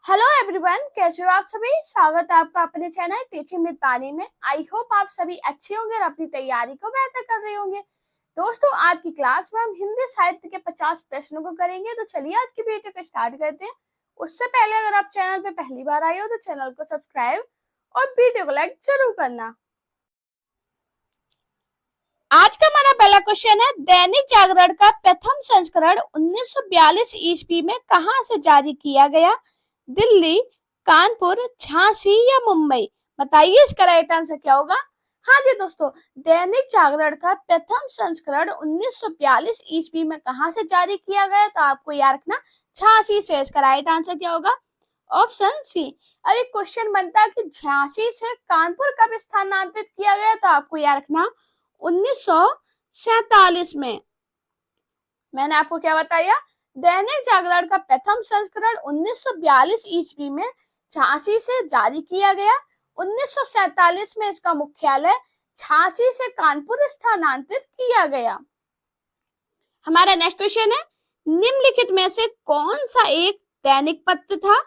Hello everyone, कैसे हो आप सभी। स्वागत है आपका अपने चैनल टीचिंग विद पानी में। आई होप आप सभी अच्छे होंगे और अपनी तैयारी को बेहतर कर रहे होंगे। दोस्तों, आज की क्लास में हम हिंदी साहित्य के 50 प्रश्नों को करेंगे। तो चलिए आज की वीडियो को स्टार्ट करते हैं। उससे पहले अगर आप चैनल पे पहली बार आए हो तो चैनल को सब्सक्राइब और वीडियो को लाइक जरूर करना। आज का हमारा पहला क्वेश्चन है, दैनिक जागरण का प्रथम संस्करण 1942 ईस्वी में कहां से जारी किया गया? दिल्ली, कानपुर, झांसी या मुंबई? बताइए इसका राइट आंसर क्या होगा। हाँ जी दोस्तों, दैनिक जागरण का प्रथम संस्करण 1942 ईस्वी में कहां से जारी किया गया? तो आपको याद रखना झांसी से। इसका राइट आंसर क्या होगा? Option C. अब एक क्वेश्चन बनता है कि झांसी से कानपुर कब स्थानांतरित किया गया? तो आपको याद रखना 1947 में। मैंने आपको क्या बताया? दैनिक जागरण का प्रथम संस्करण 1942 ईस्वी में झांसी से जारी किया गया। 1947 में इसका मुख्यालय झांसी से कानपुर स्थानांतरित किया गया। हमारा नेक्स्ट क्वेश्चन है, निम्नलिखित में से कौन सा एक दैनिक पत्र था?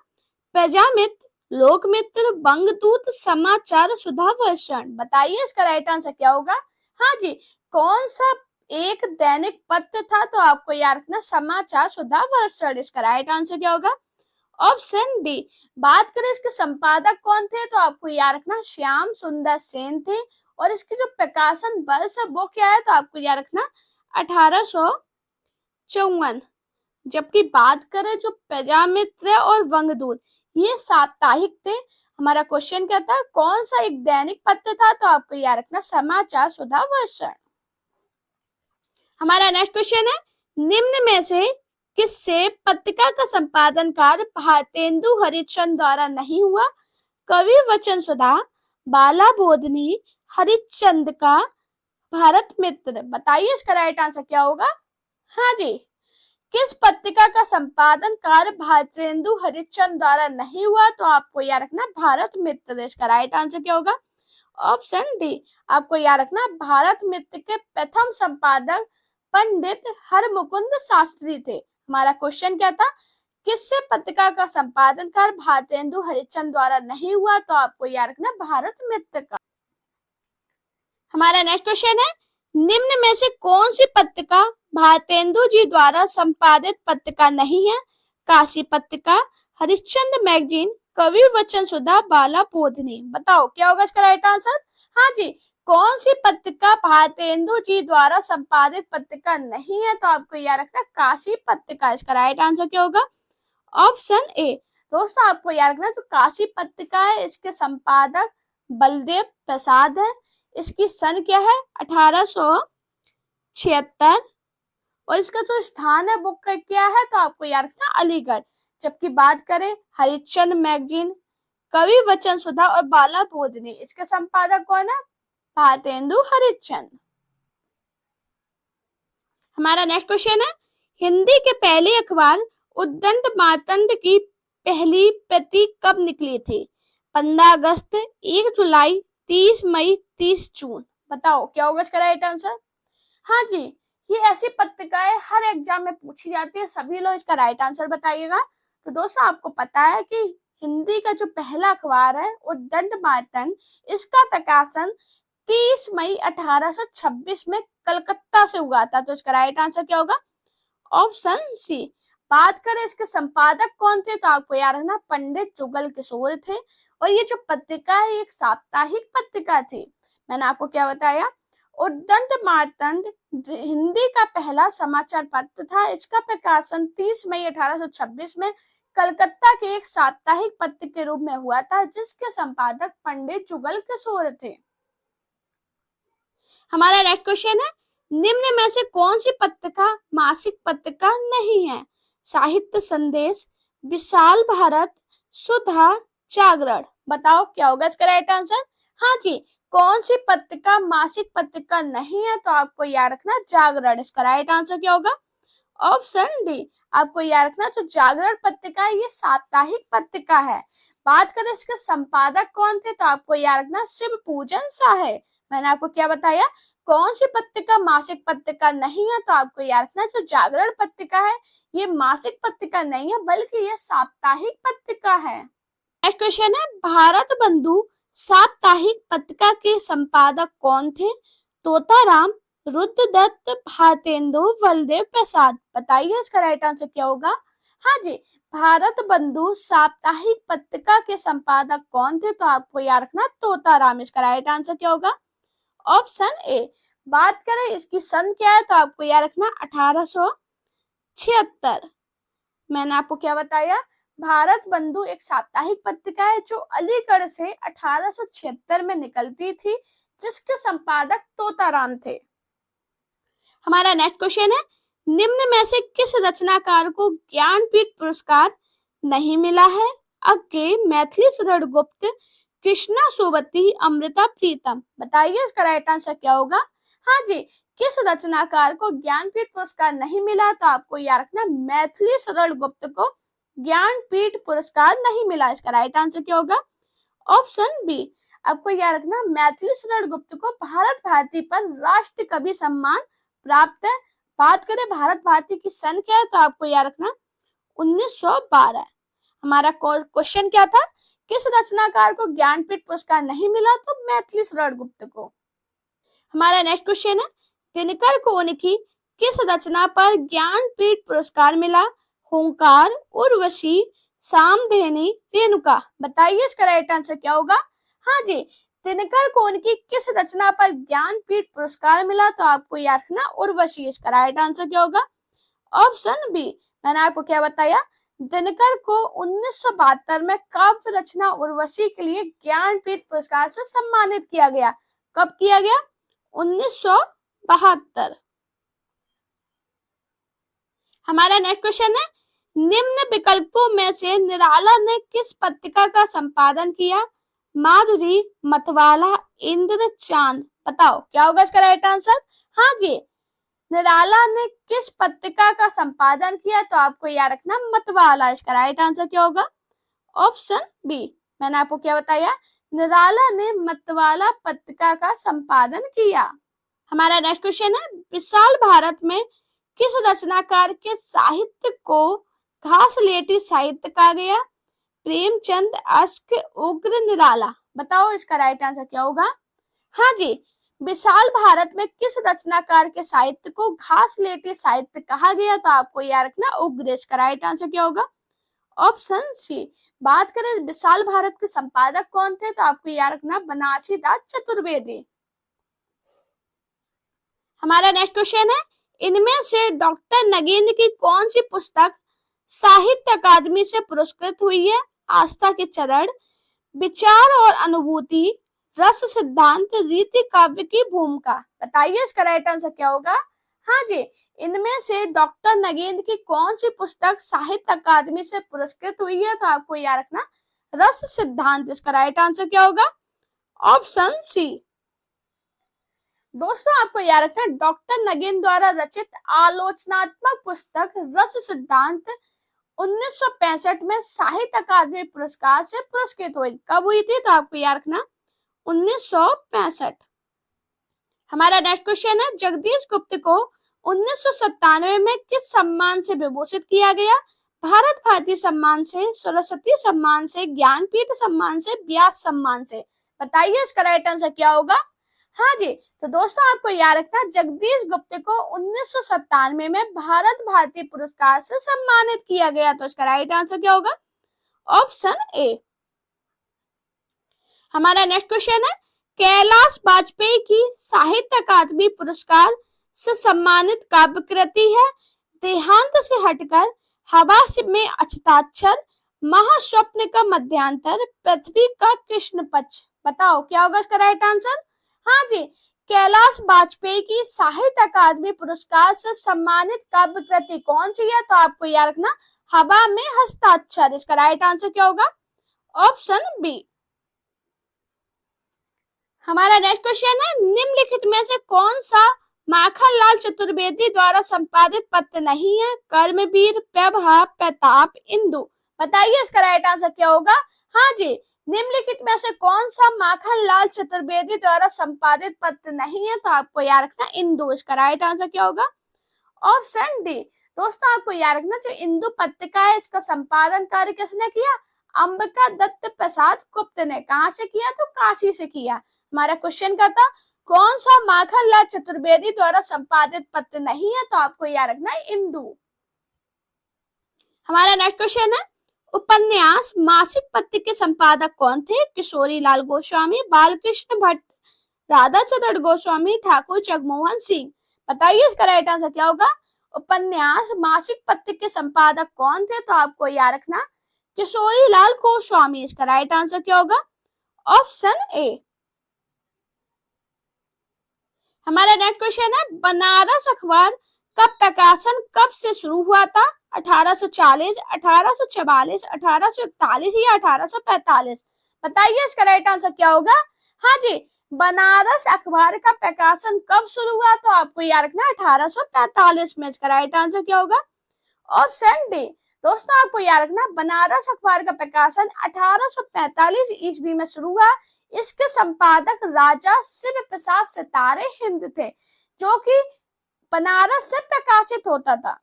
प्रजामित्र, लोकमित्र, बंगदूत, समाचार, सुधा वर्षण? बताइए इसका राइट आंसर क्या होगा। हाँ जी, कौन सा एक दैनिक पत्र था? तो आपको याद रखना समाचार, सुधा वर्षण। इसका राइट आंसर क्या होगा? Option D. बात करें इसके संपादक कौन थे? तो आपको याद रखना श्याम सुंदर सेन थे। और इसकी जो प्रकाशन वर्ष है वो क्या है? तो आपको याद रखना 1854। जबकि बात करें जो प्रजामित्र और वंगदूत, ये साप्ताहिक थे। हमारा क्वेश्चन क्या था? कौन सा एक दैनिक पत्र था? तो आपको याद रखना समाचार, सुधा वर्षण। हमारा नेक्स्ट क्वेश्चन है, निम्न में से किससे पत्रिका का संपादन कार्य भारतेंदु हरिश्चंद्र द्वारा नहीं हुआ? कवि वचन सुधा, बाला बोधनी, हरिश्चंद्र का, भारत मित्र? बताइए इसका राइट आंसर क्या होगा। हाँ जी, किस पत्रिका का संपादन कार्य भारतेंदु हरिश्चंद्र द्वारा नहीं हुआ? तो आपको याद रखना भारत मित्र। इसका राइट आंसर क्या होगा? Option D. आपको याद रखना भारत मित्र के प्रथम संपादक पंडित हरमुकुंद शास्त्री थे। हमारा क्वेश्चन क्या था? किससे पत्रिका का संपादन कार्य भारतेंदु हरिश्चंद्र द्वारा नहीं हुआ? तो आपको याद रखना भारत मित्र का। हमारा नेक्स्ट क्वेश्चन है, निम्न में से कौन सी पत्रिका भारतेंदु जी द्वारा संपादित पत्रिका नहीं है? काशी पत्रिका, हरिश्चंद्र मैगजीन, कवि वचन सुधा, बाला बोधनी? बताओ क्या होगा इसका राइट आंसर। हाँ जी, कौन सी पत्रिका भारतेंदु जी द्वारा संपादित पत्रिका नहीं है? तो आपको याद रखना काशी पत्रिका। इसका राइट आंसर क्या होगा? Option A. दोस्तों, आपको याद रखना जो काशी पत्रिका है इसके संपादक बलदेव प्रसाद है। इसकी सन क्या है? 1876। और इसका जो स्थान है वो क्या है? तो आपको याद रखना अलीगढ़। जबकि बात करें हरिश्चंद्र मैगजीन, कवि वचन सुधा और बाला बोधनी, इसके संपादक कौन है? भारतेंदु हरिश्चंद्र। हमारा नेक्स्ट क्वेश्चन है, हिंदी के पहले अखबार उद्दंड मातंड की पहली प्रति कब निकली थी? 15 अगस्त, 1 जुलाई, 30 मई, 30 जून? बताओ क्या होगा इसका राइट आंसर। हाँ जी, ये ऐसी पत्रिकाएं हर एग्जाम में पूछी जाती है। सभी लोग इसका राइट आंसर बताइएगा। तो दोस्तों, आपको पता है कि हिंदी का जो पहला अखबार है उद्दंड मातंड, इसका प्रकाशन 30 मई 1826 में कलकत्ता से हुआ था। तो इसका राइट आंसर क्या होगा? Option C. बात करें इसके संपादक कौन थे? तो आपको याद रखना पंडित जुगल किशोर थे। और ये जो पत्रिका है एक साप्ताहिक पत्रिका थी। मैंने आपको क्या बताया? उद्दंड मातंड हिंदी का पहला समाचार पत्र था। इसका प्रकाशन 30 मई 1826 में कलकत्ता के एक साप्ताहिक पत्र के रूप में हुआ था, जिसके संपादक पंडित जुगल किशोर थे। हमारा नेक्स्ट क्वेश्चन है, निम्न में से कौन सी पत्रिका मासिक पत्रिका नहीं है? साहित्य संदेश, विशाल भारत, सुधा, जागरण? बताओ क्या होगा इसका राइट आंसर। हाँ जी, कौन सी पत्रिका मासिक पत्रिका नहीं है? तो आपको याद रखना जागरण। इसका राइट आंसर क्या होगा? Option D. आपको याद रखना जो जागरण पत्रिका है ये साप्ताहिक पत्रिका है। बात करें इसके संपादक कौन थे? तो आपको याद रखना शिव पूजन शाह है। मैंने आपको क्या बताया? कौन सी पत्रिका मासिक पत्रिका नहीं है? तो आपको याद रखना जो जागरण पत्रिका है ये मासिक पत्रिका नहीं है बल्कि ये साप्ताहिक पत्रिका है। नेक्स्ट क्वेश्चन है भारत बंधु साप्ताहिक पत्रिका के संपादक कौन थे? तोताराम, रुद्रदत्त, भारतेंदु, बलदेव प्रसाद। बताइए इसका राइट आंसर क्या होगा? हाँ जी, भारत बंधु साप्ताहिक पत्रिका के संपादक कौन थे? तो आपको याद रखना तोताराम। इसका राइट आंसर क्या होगा? Option A. बात करें इसकी सन क्या है तो आपको याद रखना 1876। मैंने आपको क्या बताया? भारत बंधु एक साप्ताहिक पत्रिका है जो अलीगढ़ से 1876 में निकलती थी, जिसके संपादक तोताराम थे। हमारा नेक्स्ट क्वेश्चन है निम्न में से किस रचनाकार को ज्ञानपीठ पुरस्कार नहीं मिला है? अज्ञे, मैथिली शरण गुप्त, कृष्णा सोबती, अमृता प्रीतम। बताइए इसका राइट आंसर क्या होगा? हाँ जी, किस रचनाकार को ज्ञानपीठ पुरस्कार नहीं मिला? तो आपको याद रखना मैथिली शरण गुप्त को ज्ञानपीठ पुरस्कार नहीं मिला। इसका राइट आंसर क्या होगा? Option B. आपको याद रखना मैथिली शरण गुप्त को भारत भारती पर राष्ट्र कवि सम्मान प्राप्त है। बात करें भारत भारती की सन क्या है तो आपको याद रखना 1912। हमारा क्वेश्चन क्या था? किस रचनाकार को ज्ञानपीठ पुरस्कार नहीं मिला? तो मैथिली शरण गुप्त को। हमारा नेक्स्ट क्वेश्चन है दिनकर को उनकी किस रचना पर ज्ञानपीठ पुरस्कार मिला? हुंकार, उर्वशी, सामधेनी, रेणुका। बताइए इसका राइट आंसर क्या होगा? हाँ जी, दिनकर को उनकी किस रचना पर ज्ञानपीठ पुरस्कार मिला? तो आपको याद रखना उर्वशी। इसका राइट आंसर क्या होगा? Option B. मैंने आपको क्या बताया? दिनकर को 1972 में काव्य रचना उर्वशी के लिए ज्ञानपीठ पुरस्कार से सम्मानित किया गया। कब किया गया? 1972। हमारा नेक्स्ट क्वेश्चन है निम्न विकल्पों में से निराला ने किस पत्रिका का संपादन किया? माधुरी, मतवाला, इंद्र, चांद। बताओ क्या होगा इसका राइट आंसर? हाँ जी, निराला ने किस पत्रिका का संपादन किया? तो आपको याद रखना मतवाला। इसका राइट आंसर क्या होगा? Option B. मैंने आपको क्या बताया? निराला ने मतवाला पत्रिका का संपादन किया। हमारा नेक्स्ट क्वेश्चन है विशाल भारत में किस रचनाकार के साहित्य को घासलेटी साहित्य कहा गया? प्रेमचंद, अश्क, उग्र, निराला। बताओ इसका राइट आंसर क्या होगा? हाँ जी, विशाल भारत में किस रचनाकार के साहित्य को घासलेटी साहित्य कहा गया? तो आपको याद रखना उग्र। इसका राइट आंसर क्या होगा? Option C. बात करें विशाल भारत के संपादक कौन थे? तो आपको याद रखना बनारसी दास चतुर्वेदी। हमारा नेक्स्ट क्वेश्चन है इनमें से डॉक्टर नगेंद्र की कौन सी पुस्तक साहित्य अकादमी से पुरस्कृत हुई है? आस्था के चरण, विचार और अनुभूति, रस सिद्धांत, रीति काव्य की भूमिका। बताइए इसका राइट आंसर क्या होगा? हाँ जी, इनमें से डॉक्टर नगेंद्र की कौन सी पुस्तक साहित्य अकादमी से पुरस्कृत हुई है? तो आपको याद रखना रस सिद्धांत। इसका राइट आंसर क्या होगा? Option C. दोस्तों आपको याद रखना डॉक्टर नगेंद्र द्वारा रचित आलोचनात्मक पुस्तक रस सिद्धांत 1965 में साहित्य अकादमी पुरस्कार से पुरस्कृत हुई। कब हुई थी? तो आपको याद रखना 1965। हमारा नेक्स्ट क्वेश्चन है जगदीश गुप्त को 1997 में किस सम्मान से विभूषित किया गया? भारत भारती सम्मान से, सरस्वती सम्मान से, ज्ञानपीठ सम्मान से, व्यास सम्मान से। बताइए इसका राइट आंसर क्या होगा? हाँ जी, तो दोस्तों आपको याद रखना जगदीश गुप्त को 1997 में भारत भारती पुरस्कार से सम्मानित किया गया। तो इसका राइट आंसर क्या होगा? Option A. हमारा नेक्स्ट क्वेश्चन है कैलाश वाजपेयी की साहित्य अकादमी पुरस्कार से सम्मानित काव्य कृति है देहांत से हटकर, हवा में अक्षताक्षर, महास्वप्न का मध्यांतर, पृथ्वी का कृष्ण पक्ष। बताओ क्या होगा इसका राइट आंसर? हाँ जी, कैलाश वाजपेयी की साहित्य अकादमी पुरस्कार से सम्मानित काव्य कृति कौन सी है? तो आपको याद रखना हवा में हस्ताक्षर। इसका राइट आंसर क्या होगा? Option B. हमारा नेक्स्ट क्वेश्चन है निम्नलिखित में से कौन सा माखनलाल चतुर्वेदी द्वारा संपादित पत्र नहीं है? कर्मवीर, प्रभा, प्रताप, इंदु। बताइए इसका राइट आंसर क्या होगा? हाँ जी, निम्नलिखित में से कौन सा माखनलाल चतुर्वेदी द्वारा संपादित पत्र नहीं है? तो आपको याद रखना इंदु। इसका राइट आंसर क्या होगा? Option D. दोस्तों आपको याद रखना जो इंदु पत्रिका है इसका संपादन कार्य किसने किया? अंबिका दत्त प्रसाद गुप्त ने। कहां से किया? तो काशी से किया। हमारा क्वेश्चन क्या था? कौन सा माखनलाल चतुर्वेदी द्वारा संपादित पत्र नहीं है? तो आपको याद रखना है इंदु। हमारा नेक्स्ट क्वेश्चन है उपन्यास मासिक पत्र के संपादक कौन थे? किशोरी लाल गोस्वामी, बालकृष्ण भट्ट, राधा चंद्र गोस्वामी, ठाकुर जगमोहन सिंह। बताइए इसका राइट आंसर क्या होगा? उपन्यास मासिक पत्र के संपादक कौन थे? तो आपको याद रखना किशोरी लाल गोस्वामी। इसका राइट आंसर क्या होगा? Option A. हमारा नेक्स्ट क्वेश्चन है बनारस अखबार का प्रकाशन कब से शुरू हुआ था? 1840, 1844, 1841 या 1845। बताइए इसका राइट आंसर क्या होगा? हाँ जी, बनारस अखबार का प्रकाशन कब शुरू हुआ? तो आपको याद रखना 1845 में। इसका राइट आंसर क्या होगा? Option D. दोस्तों आपको याद रखना बनारस अखबार का प्रकाशन 1845 ईस्वी में शुरू हुआ। इसके संपादक राजा शिव प्रसाद सितारे हिंद थे, जो कि बनारस से प्रकाशित होता था।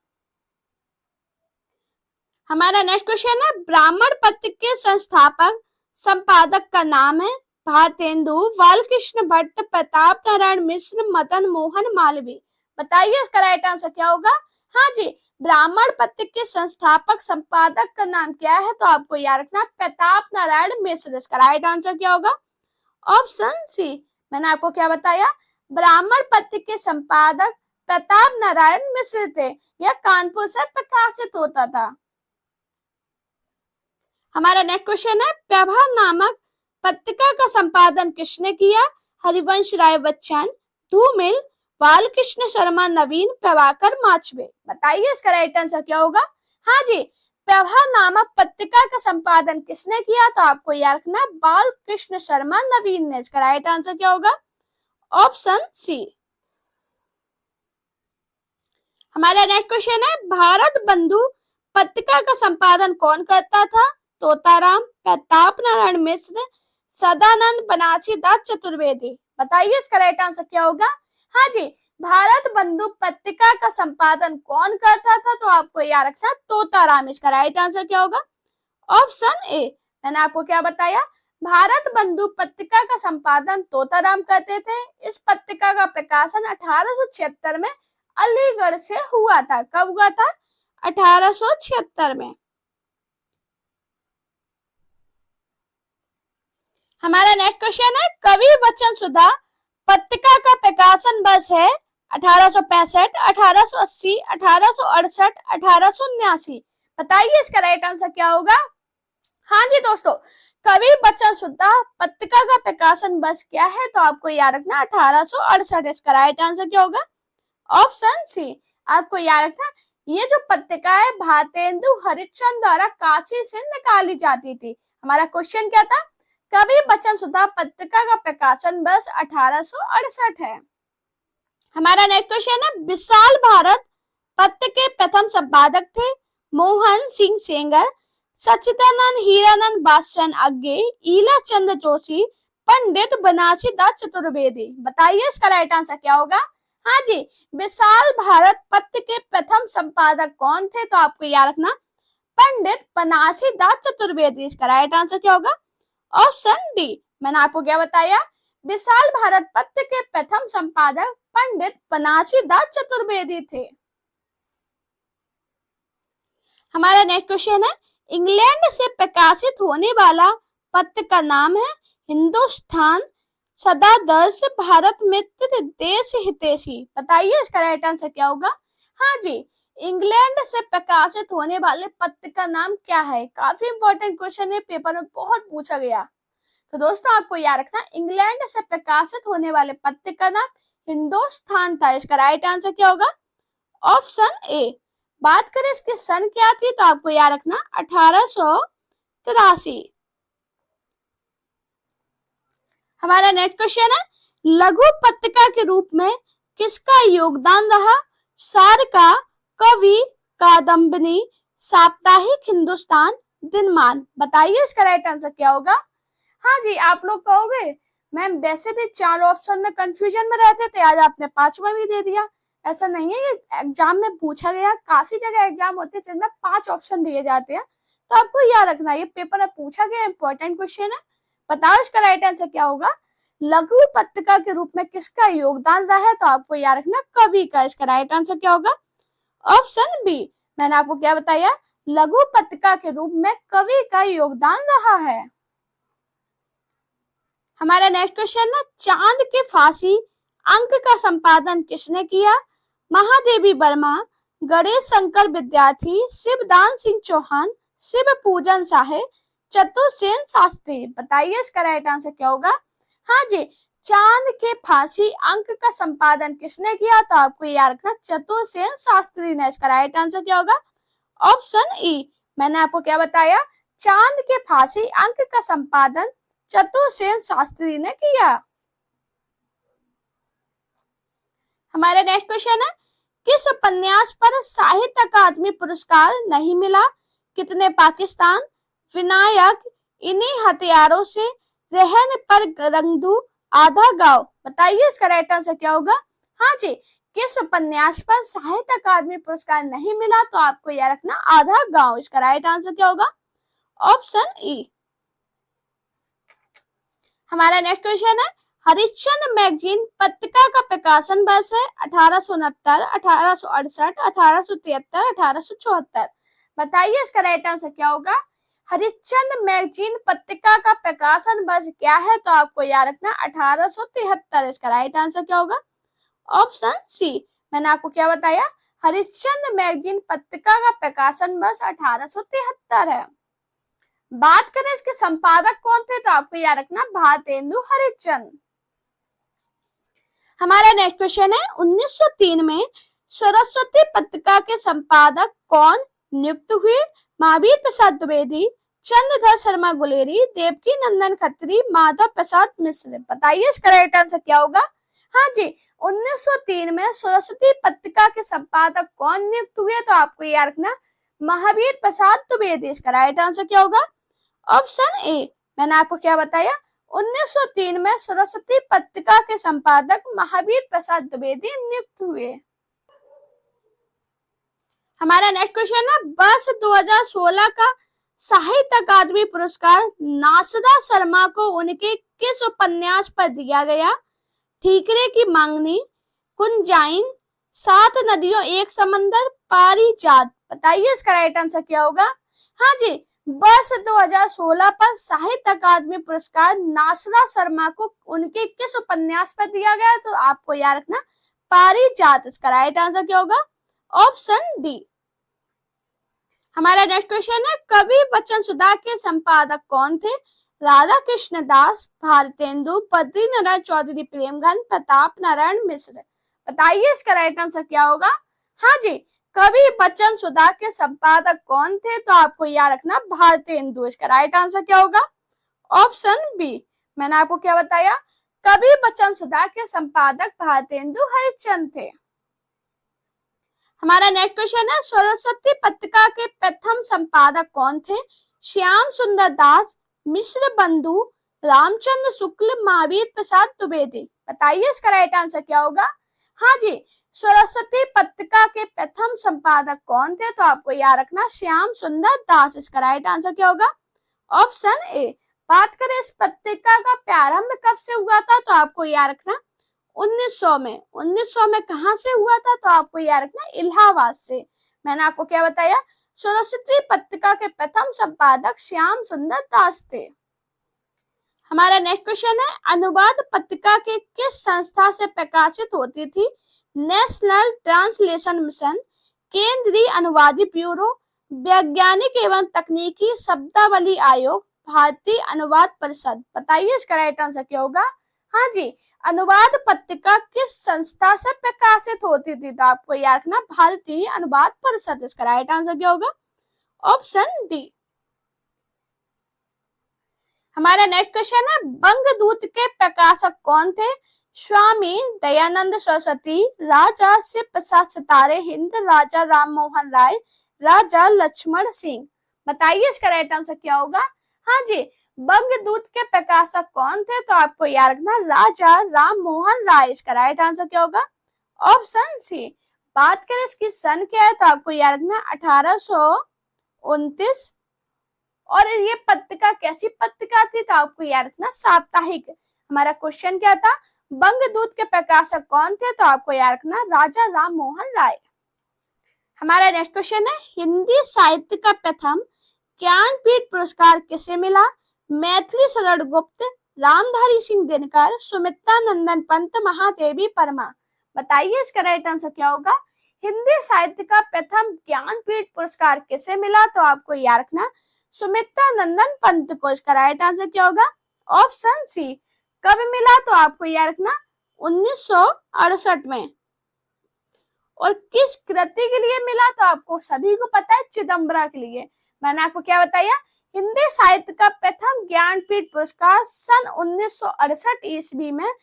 हमारा नेक्स्ट क्वेश्चन है ब्राह्मण पत्र के संस्थापक संपादक का नाम है? भारतेंदु, बालकृष्ण भट्ट, प्रताप नारायण मिश्र, मदन मोहन मालवीय। बताइए इसका राइट आंसर क्या होगा? हाँ जी, ब्राह्मण पत्र के संस्थापक संपादक का नाम क्या है? तो आपको याद रखना प्रताप नारायण मिश्र। इसका राइट आंसर क्या होगा? Option C. मैंने आपको क्या बताया? ब्राह्मण पत्र के संपादक प्रताप नारायण मिश्र थे। यह कानपुर से प्रकाशित होता था। हमारा नेक्स्ट क्वेश्चन है प्रभा नामक पत्रिका का संपादन किसने किया? हरिवंश राय बच्चन, धूमिल, बालकृष्ण शर्मा नवीन, प्रभाकर माचवे। बताइए इसका राइट आंसर क्या होगा? हाँ जी, प्रभा नामक पत्रिका का संपादन किसने किया? तो आपको याद रखना बालकृष्ण शर्मा नवीन ने। इसका राइट आंसर क्या होगा? Option C. हमारा नेक्स्ट क्वेश्चन है भारत बंधु पत्रिका का संपादन कौन करता था? तोताराम, प्रताप नारायण मिश्र, सदानंद बनारसी दास चतुर्वेदी। बताइए इसका राइट आंसर क्या होगा? हाँ जी, भारत बंधु पत्रिका का संपादन कौन करता था? तो आपको याद रखना तोताराम। इसका राइट आंसर क्या होगा? Option A. मैंने आपको क्या बताया? भारत बंधु पत्रिका का संपादन तोताराम करते थे। इस पत्रिका का प्रकाशन 1876 में अलीगढ़ से हुआ था। कब हुआ था? 1876 में। हमारा नेक्स्ट क्वेश्चन है कवि वचन सुधा पत्रिका का प्रकाशन वर्ष है 1865, 1880, 1868, 1879। बताइए इसका राइट आंसर क्या होगा? हाँ जी दोस्तों, कवि वचन सुधा पत्रिका का प्रकाशन वर्ष क्या है? तो आपको याद रखना 1868। इसका राइट आंसर क्या होगा? Option C. आपको याद रखना ये जो पत्रिका है भारतेंदु हरिश्चंद्र द्वारा काशी से निकाली जाती थी। हमारा क्वेश्चन क्या था? कवि वचन सुधा पत्रिका का प्रकाशन वर्ष 1868 है। हमारा नेक्स्ट क्वेश्चन है विशाल भारत पत्र के प्रथम संपादक थे मोहन सिंह सेंगर, सच्चिदानंद हीरानंद बादशाह अग्गे, ईला चंद्र जोशी, पंडित बनारसी दास चतुर्वेदी। बताइए इसका राइट आंसर क्या होगा? हाँ जी, विशाल भारत पत्र के प्रथम संपादक कौन थे? तो आपको याद रखना पंडित बनारसी दास चतुर्वेदी। इसका राइट आंसर क्या होगा? Option D. मैंने आपको क्या बताया? विशाल भारत पत्र के प्रथम संपादक पंडित बनारसी दास चतुर्वेदी थे। हमारा नेक्स्ट क्वेश्चन है इंग्लैंड से प्रकाशित होने वाला पत्र का नाम है हिंदुस्तान सदादर्श, भारत मित्र, देश हितैषी। बताइए इसका राइट आंसर क्या होगा? हाँ जी, इंग्लैंड से प्रकाशित होने वाले पत्र का नाम क्या है? काफी इंपॉर्टेंट क्वेश्चन है, पेपर में बहुत पूछा गया। तो दोस्तों आपको याद रखना इंग्लैंड से प्रकाशित होने वाले पत्र का नाम हिंदुस्तान था। इसका राइट आंसर क्या होगा? Option A. बात करें इसकी सन क्या थी? तो आपको याद रखना 1883। हमारा नेक्स्ट क्वेश्चन है लघु पत्रिका के रूप में किसका योगदान रहा? सार का, कवि, कादम्बनी, साप्ताहिक हिंदुस्तान, दिनमान। बताइए इसका राइट आंसर क्या होगा? हाँ जी, आप लोग कहोगे मैम वैसे भी 4 ऑप्शन में कंफ्यूजन में रहते थे, आज आपने 5वां भी दे दिया। ऐसा नहीं है, ये एग्जाम में पूछा गया। काफी जगह एग्जाम होते हैं जिनमें 5 ऑप्शन दिए जाते हैं, तो आपको याद रखना ये पेपर में पूछा गया इंपॉर्टेंट क्वेश्चन है। बताओ इसका राइट आंसर क्या होगा। लघु पत्रिका के रूप में किसका योगदान रहा है, तो आपको याद रखना कवि का। इसका राइट आंसर क्या होगा, ऑप्शन बी। मैंने आपको क्या बताया, लघु पत्रिका के रूप में कवि का योगदान रहा है। हमारा नेक्स्ट क्वेश्चन है, चांद के फांसी अंक का संपादन किसने किया। महादेवी वर्मा, गणेश शंकर विद्यार्थी, शिवदान सिंह चौहान, शिव पूजन साहे, चतुर्सेन शास्त्री। बताइए इसका राइट आंसर क्या होगा। हाँ जी, चांद के फांसी अंक का संपादन किसने किया, तो आपको याद रखना चतुर्सेन शास्त्री ने। इसका राइट आंसर क्या होगा, ऑप्शन ई। मैंने आपको क्या बताया, चांद के फांसी अंक का संपादन चतुर्सेन शास्त्री ने किया। हमारा नेक्स्ट क्वेश्चन है, किस उपन्यास पर साहित्य अकादमी पुरस्कार नहीं मिला। कितने पाकिस्तान, विनायक, इन्हीं हथियारों से, रहन पर रंगदू, आधा गांव। बताइए इसका राइट आंसर क्या होगा। हाँ जी, किस उपन्यास पर साहित्य अकादमी पुरस्कार नहीं मिला, तो आपको यह रखना आधा गांव। इसका राइट आंसर क्या होगा, ऑप्शन ई। हमारा नेक्स्ट क्वेश्चन है, हरिश्चंद्र मैगजीन पत्रिका का प्रकाशन वर्ष है 1869, 1868, 1873, 1874। बताइए इसका राइट आंसर क्या होगा। हरिश्चंद्र मैगजीन पत्रिका का प्रकाशन वर्ष क्या है, तो आपको याद रखना 1873। इसका राइट आंसर क्या होगा, ऑप्शन सी। मैंने आपको क्या बताया, हरिश्चंद्र मैगजीन पत्रिका का प्रकाशन वर्ष 1873 है। बात करें इसके संपादक कौन थे, तो आपको याद रखना भारतेंदु हरिश्चंद्र। हमारा नेक्स्ट क्वेश्चन है, 1903 में सरस्वती पत्रिका के संपादक कौन नियुक्त हुए। महावीर प्रसाद द्विवेदी, चंद्रधर शर्मा गुलेरी, देवकी नंदन खत्री, माधव प्रसाद मिश्र। बताइए इसका राइट आंसर क्या होगा। हाँ जी, 1903 में सरस्वती पत्रिका के संपादक कौन नियुक्त हुए, तो आपको याद रखना महावीर प्रसाद द्विवेदी। इसका राइट आंसर क्या होगा, ऑप्शन ए। मैंने आपको क्या बताया, 1903 में सरस्वती पत्रिका के संपादक महावीर प्रसाद द्विवेदी नियुक्त हुए। हमारा नेक्स्ट क्वेश्चन है, वर्ष 2016 का साहित्य अकादमी पुरस्कार नासदा शर्मा को उनके किस उपन्यास पर दिया गया। ठीकरे की मांगनी, कुंजाइन, 7 नदियों एक समंदर, पारिजात। बताइए इसका राइट आंसर क्या होगा। हाँ जी, वर्ष 2016 पर साहित्य अकादमी पुरस्कार नासदा शर्मा को उनके किस उपन्यास पर दिया गया, तो आपको याद रखना पारिजात। इसका राइट आंसर क्या होगा, ऑप्शन डी। हमारा नेक्स्ट क्वेश्चन है, कवि बच्चन सुधा के संपादक कौन थे। राधा कृष्ण दास, भारतेंदु, बद्री नारायण चौधरी, प्रेमघन, प्रताप नारायण मिश्र। बताइए इसका राइट आंसर क्या होगा। हाँ जी, कवि बच्चन सुधा के संपादक कौन थे, तो आपको याद रखना भारतेंदु। इसका राइट आंसर क्या होगा, ऑप्शन बी। मैंने आपको क्या बताया, कवि बच्चन सुधा के संपादक भारतेंदु हरिश्चंद्र थे। हमारा नेक्स्ट क्वेश्चन है, सरस्वती पत्रिका के प्रथम संपादक कौन थे। श्याम सुंदर दास, मिश्र बंधु, रामचंद्र शुक्ल, महावीर प्रसाद द्विवेदी। बताइए इसका राइट आंसर क्या होगा। हाँ जी, सरस्वती पत्रिका के प्रथम संपादक कौन थे, तो आपको याद रखना श्याम सुंदर दास। इसका राइट आंसर क्या होगा, ऑप्शन ए। बात करें इस पत्रिका का प्रारंभ कब से हुआ था, तो आपको याद रखना 1900 में। 1900 में कहां से हुआ था, तो आपको याद रखना इलाहाबाद से। मैंने आपको क्या बताया, सरस्वती पत्रिका के प्रथम संपादक श्याम सुंदर दास थे। हमारा नेक्स्ट क्वेश्चन है, अनुवाद पत्रिका के किस संस्था से प्रकाशित होती थी। नेशनल ट्रांसलेशन मिशन, केंद्रीय अनुवादी ब्यूरो, वैज्ञानिक एवं तकनीकी शब्दावली आयोग, भारतीय अनुवाद परिषद। बताइए इसका राइट आंसर क्या होगा। हाँ जी, अनुवाद पत्रिका किस संस्था से प्रकाशित होती थी, तो आपको याद रखना भारतीय अनुवाद परिषद। इसका राइट आंसर क्या होगा, ऑप्शन डी। हमारा नेक्स्ट क्वेश्चन है, बंगदूत के प्रकाशक कौन थे। स्वामी दयानंद सरस्वती, राजा शिव प्रसाद सितारे हिंद, राजा राम मोहन राय, राजा लक्ष्मण सिंह। बताइए इसका राइट आंसर क्या होगा। हाँ जी, बंगदूत के प्रकाशक कौन थे? तो आपको याद रखना राजा राम मोहन राय। इसका राइट आंसर क्या होगा? Option C. बात करें इसकी सन क्या है तो आपको याद रखना 1829। और ये पत्रिका कैसी पत्रिका थी? तो आपको याद रखना साप्ताहिक। हमारा क्वेश्चन क्या था? बंगदूत के प्रकाशक कौन थे? तो आपको याद रखना राजा राम मोहन राय। हमारा नेक्स्ट क्वेश्चन है हिंदी साहित्य का प्रथम ज्ञानपीठ पुरस्कार किसे मिला? मैथिली शरण गुप्त, रामधारी सिंह दिनकर, सुमित्रा नंदन पंत, महादेवी वर्मा। बताइए इसका राइट आंसर क्या होगा? हिंदी साहित्य का प्रथम ज्ञानपीठ पुरस्कार किसे मिला? तो आपको याद रखना सुमित्रा नंदन पंत को। इसका राइट आंसर क्या होगा? Option C. कब मिला? तो आपको याद रखना 1968 में। और किस कृति के लिए मिला? तो आपको सभी को पता है चिदम्बरा के लिए। मैंने आपको क्या बताया? हिंदी साहित्य का प्रथम ज्ञानपीठ पुरस्कार सन 1968 ईस्वी में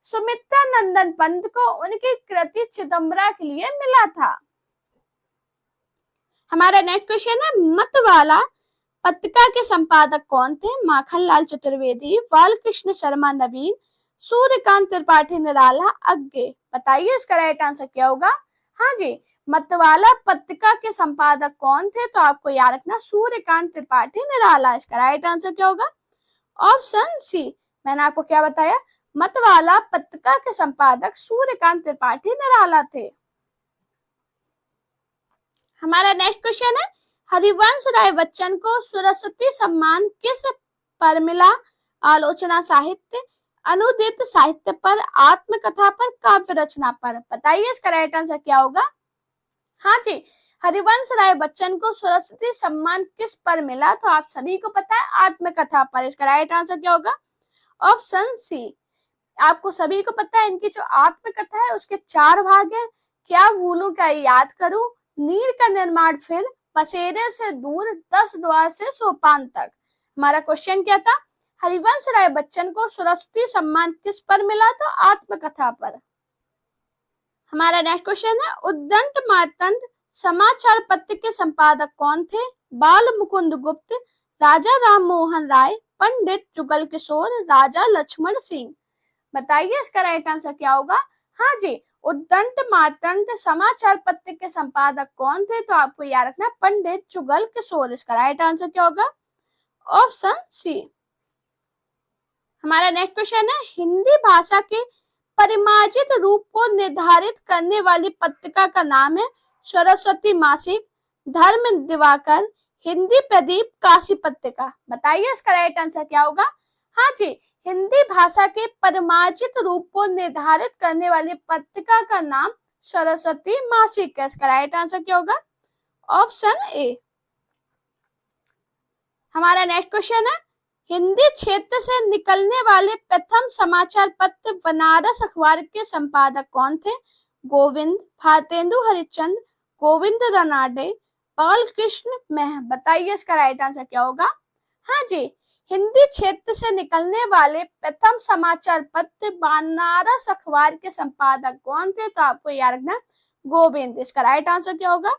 सुमित्रा नंदन पंत को उनकी कृति चिदम्बरा के लिए मिला था। हमारा नेक्स्ट क्वेश्चन है मतवाला पत्रिका के संपादक कौन थे? माखनलाल चतुर्वेदी, बालकृष्ण शर्मा नवीन, सूर्यकांत त्रिपाठी निराला, अज्ञे। बताइए इसका राइट आंसर क्या होगा? हाँ जी, मतवाला पत्रिका के संपादक कौन थे? तो आपको याद रखना सूर्यकांत त्रिपाठी निराला। इसका राइट आंसर क्या होगा? Option C. मैंने आपको क्या बताया? मतवाला पत्रिका के संपादक सूर्यकांत त्रिपाठी निराला थे। हमारा नेक्स्ट क्वेश्चन है हरिवंश राय बच्चन को सरस्वती सम्मान किस पर मिला? आलोचना साहित्य, अनुदित साहित्य पर, आत्मकथा पर, काव्य रचना पर। बताइए इसका राइट आंसर क्या होगा? हाँ जी, हरिवंश राय बच्चन को सरस्वती सम्मान किस पर मिला? तो आप सभी को पता है आत्मकथा पर। इसका राइट आंसर क्या होगा? Option C. आपको सभी को पता है इनकी जो आत्मकथा है उसके 4 भाग हैं। क्या भूलूं क्या याद करूं, नीर का निर्माण फिर, पसेरे से दूर, 10 द्वार से सोपान तक। हमारा क्वेश्चन क्या था? हरिवंश राय बच्चन को सरस्वती सम्मान किस पर मिला? तो आत्मकथा पर। हमारा नेक्स्ट क्वेश्चन है उद्दंड मार्तंड समाचार पत्र के संपादक कौन थे? बाल मुकुंद गुप्त, राजा राम मोहन राय, पंडित जुगल किशोर, राजा लक्ष्मण सिंह। बताइए इसका राइट आंसर क्या होगा? हाँ जी, उद्दंड मार्तंड समाचार पत्र के संपादक कौन थे? तो आपको याद रखना पंडित जुगल किशोर। इसका राइट आंसर क्या होगा? Option C. हमारा नेक्स्ट क्वेश्चन है हिंदी भाषा के परिमार्जित रूप को निर्धारित करने वाली पत्रिका का नाम है सरस्वती मासिक, धर्म दिवाकर, हिंदी प्रदीप, काशी पत्रिका। बताइए इसका राइट आंसर क्या होगा? हाँ जी, हिंदी भाषा के परिमार्जित रूप को निर्धारित करने वाली पत्रिका का नाम सरस्वती मासिक है। इसका राइट आंसर क्या होगा? Option A. हमारा नेक्स्ट क्वेश्चन है हिंदी क्षेत्र से निकलने वाले प्रथम समाचार पत्र बनारस अखबार के संपादक कौन थे? गोविंद, भारतेंदु हरिश्चंद्र, गोविंद रनाडे, बालकृष्ण मेह। बताइए इसका राइट आंसर क्या होगा? हाँ जी, हिंदी क्षेत्र से निकलने वाले प्रथम समाचार पत्र बनारस अखबार के संपादक कौन थे? तो आपको याद रखना गोविंद। इसका राइट आंसर क्या होगा?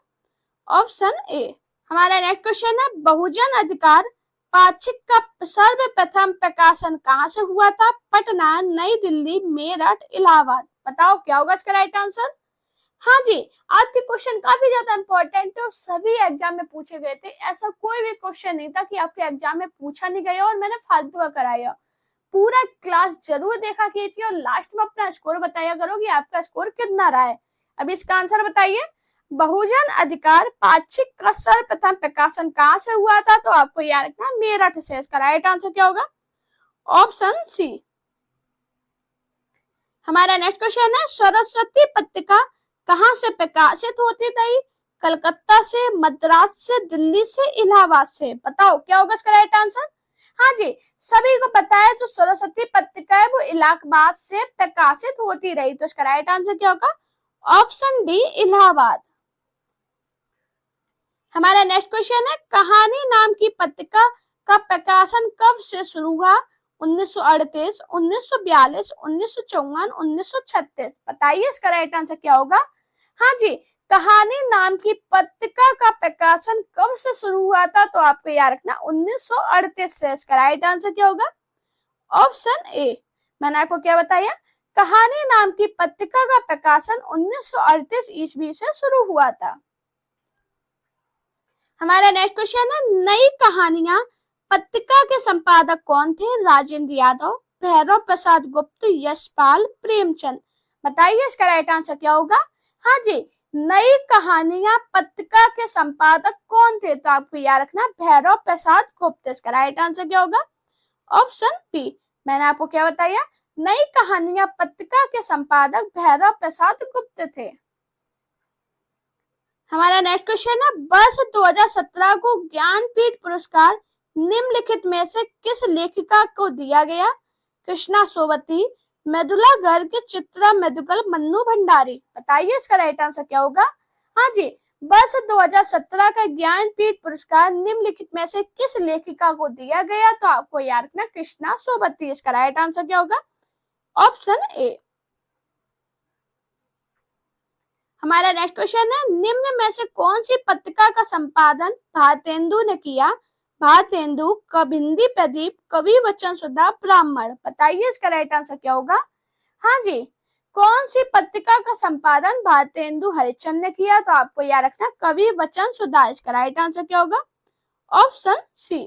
Option A. हमारा नेक्स्ट क्वेश्चन है बहुजन अधिकार पाक्षिक का सर्वप्रथम प्रकाशन कहाँ से हुआ था? पटना, नई दिल्ली, मेरठ, इलाहाबाद। बताओ क्या होगा इसका राइट आंसर? हाँ जी, आज के क्वेश्चन काफी ज्यादा इंपॉर्टेंट है और सभी एग्जाम में पूछे गए थे। ऐसा कोई भी क्वेश्चन नहीं था कि आपके एग्जाम में पूछा नहीं गया और मैंने फालतू का कराया। पूरा क्लास जरूर देखा कीजिए और लास्ट में अपना स्कोर बताया करो कि आपका स्कोर कितना रहा है। अब इसका आंसर बताइए। बहुजन अधिकार पाक्षिक का सर्वप्रथम प्रकाशन कहाँ से हुआ था? तो आपको याद रखना मेरठ से। इसका राइट आंसर क्या होगा? Option C. हमारा नेक्स्ट क्वेश्चन है सरस्वती पत्रिका कहाँ से प्रकाशित होती थी? कलकत्ता से, मद्रास से, दिल्ली से, इलाहाबाद से। बताओ क्या होगा इसका राइट आंसर? हाँ जी, सभी को पता है जो सरस्वती पत्रिका है वो इलाहाबाद से प्रकाशित होती रही। तो इसका राइट आंसर क्या होगा? Option D, Allahabad. हमारा नेक्स्ट क्वेश्चन है कहानी नाम की पत्रिका का प्रकाशन कब से शुरू हुआ? 1938, 1942, 1954, 1936। बताइए इसका राइट आंसर क्या होगा? हाँ जी, कहानी नाम की पत्रिका का प्रकाशन कब से शुरू हुआ था? तो आपको याद रखना 1938 से। इसका राइट आंसर क्या होगा? Option A. मैंने आपको क्या बताया? कहानी नाम की पत्रिका का प्रकाशन 1938 ईस्वी से शुरू हुआ था। हमारा नेक्स्ट क्वेश्चन है, नई कहानियां पत्रिका के संपादक कौन थे? राजेंद्र यादव, भैरव प्रसाद गुप्त, यशपाल, प्रेमचंद। बताइए इसका राइट आंसर क्या होगा? हाँ जी, नई कहानियां पत्रिका के संपादक कौन थे? तो आपको याद रखना भैरव प्रसाद गुप्त। इसका राइट आंसर क्या होगा? Option B. मैंने आपको क्या बताया? नई कहानियां पत्रिका के संपादक भैरव प्रसाद गुप्त थे। हमारा नेक्स्ट क्वेश्चन है, वर्ष 2017 को ज्ञानपीठ पुरस्कार निम्नलिखित में से किस लेखिका को दिया गया? कृष्णा सोबती, मृदुला गर्ग, चित्रा मृदुकल, मन्नू भंडारी। बताइए इसका राइट आंसर क्या होगा? हाँ जी, वर्ष 2017 का ज्ञानपीठ पुरस्कार निम्नलिखित में से किस लेखिका को दिया गया? तो आपको याद रखना कृष्णा सोबती। इसका राइट आंसर क्या होगा? Option A. हमारा नेक्स्ट क्वेश्चन है, निम्न में से कौन सी पत्रिका का संपादन भारतेंदु ने किया? भारतेंदु, कविंदी प्रदीप, कवि वचन सुधा, ब्राह्मण। बताइए इसका राइट आंसर क्या होगा? हाँ जी, कौन सी पत्रिका का संपादन भारतेंदु हरिश्चंद्र ने किया? तो आपको याद रखना कवि वचन सुधा। इसका राइट आंसर क्या होगा? Option C.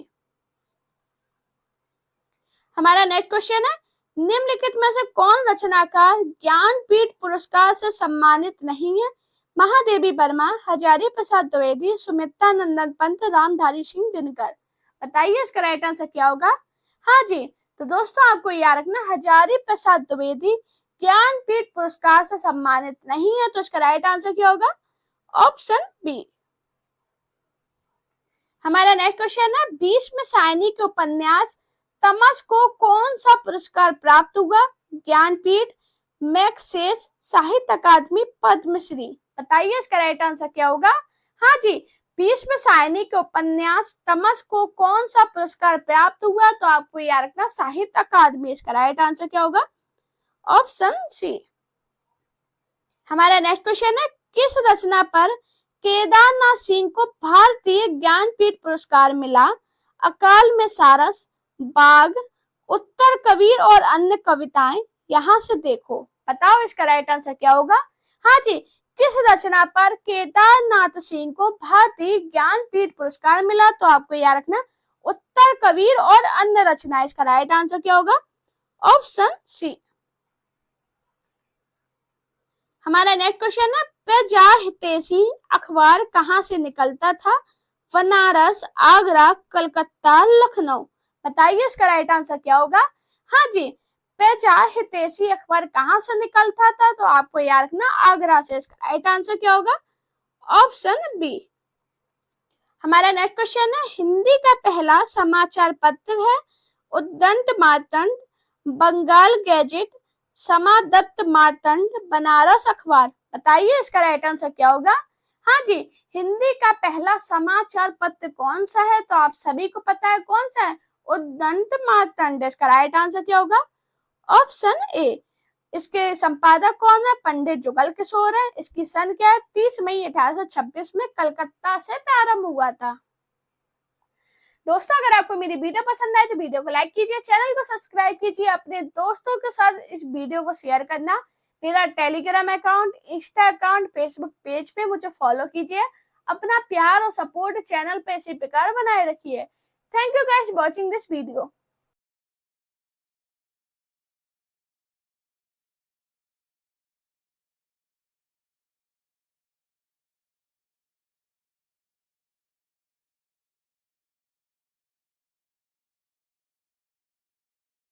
हमारा नेक्स्ट क्वेश्चन है, निम्नलिखित में से कौन रचनाकार ज्ञानपीठ पुरस्कार से सम्मानित नहीं है? महादेवी वर्मा, हजारी प्रसाद द्विवेदी, सुमित्रा नंदन पंत, रामधारी सिंह दिनकर। बताइए इसका राइट आंसर क्या होगा? हाँ जी, तो दोस्तों आपको याद रखना हजारी प्रसाद द्विवेदी ज्ञानपीठ पुरस्कार से सम्मानित नहीं है। तो इसका राइट आंसर क्या होगा? Option B. हमारा नेक्स्ट क्वेश्चन है, भीष्म सायनी के उपन्यास तमस को कौन सा पुरस्कार प्राप्त हुआ? ज्ञानपीठ, मैक्सेस, साहित्य अकादमी, पद्मश्री। बताइए इसका राइट आंसर क्या होगा? हाँ जी, भीष्म सायनी के उपन्यास तमस को कौन सा पुरस्कार प्राप्त हुआ? तो आपको याद रखना साहित्य अकादमी। इसका राइट आंसर क्या होगा? Option C. हमारा नेक्स्ट क्वेश्चन है, किस रचना पर केदारनाथ सिंह को भारतीय ज्ञानपीठ पुरस्कार मिला? अकाल में सारस, बाग, उत्तर कबीर और अन्य कविताएं, यहाँ से देखो। बताओ इसका राइट आंसर क्या होगा? हाँ जी, किस रचना पर केदारनाथ सिंह को भारतीय ज्ञानपीठ पुरस्कार मिला? तो आपको याद रखना उत्तर कबीर और अन्य रचनाएं। इसका राइट आंसर क्या होगा? Option C. हमारा नेक्स्ट क्वेश्चन है, प्रजाहितैषी अखबार कहाँ से निकलता था? बनारस, आगरा, कलकत्ता, लखनऊ। बताइए इसका राइट आंसर क्या होगा? हाँ जी, प्रजाहितैषी अखबार कहाँ से निकलता था? तो आपको याद रखना आगरा से। इसका राइट आंसर क्या होगा? Option B. हमारा नेक्स्ट क्वेश्चन है, हिंदी का पहला समाचार पत्र है उद्दंत मार्तंड, बंगाल गैजेट, समादत्त मार्तंड, बनारस अखबार। बताइए इसका राइट आंसर क्या होगा? हाँ जी, हिंदी का पहला समाचार पत्र कौन सा है? तो आप सभी को पता है कौन सा है? उद्दंत मार्तंड। इसका राइट आंसर क्या होगा? Option A. इसके संपादक कौन है? पंडित जुगल किशोर है। इसकी सन क्या है? 30 मई 1826 में कलकत्ता से प्रारंभ हुआ था। दोस्तों अगर आपको मेरी वीडियो पसंद आए तो वीडियो को लाइक कीजिए, चैनल को सब्सक्राइब कीजिए, अपने दोस्तों के साथ इस वीडियो को शेयर करना। मेरा Telegram account, Insta account, Facebook page पे मुझे फॉलो कीजिए। अपना प्यार और सपोर्ट चैनल पे इसी प्रकार बनाए रखिए। Thank you guys watching this video.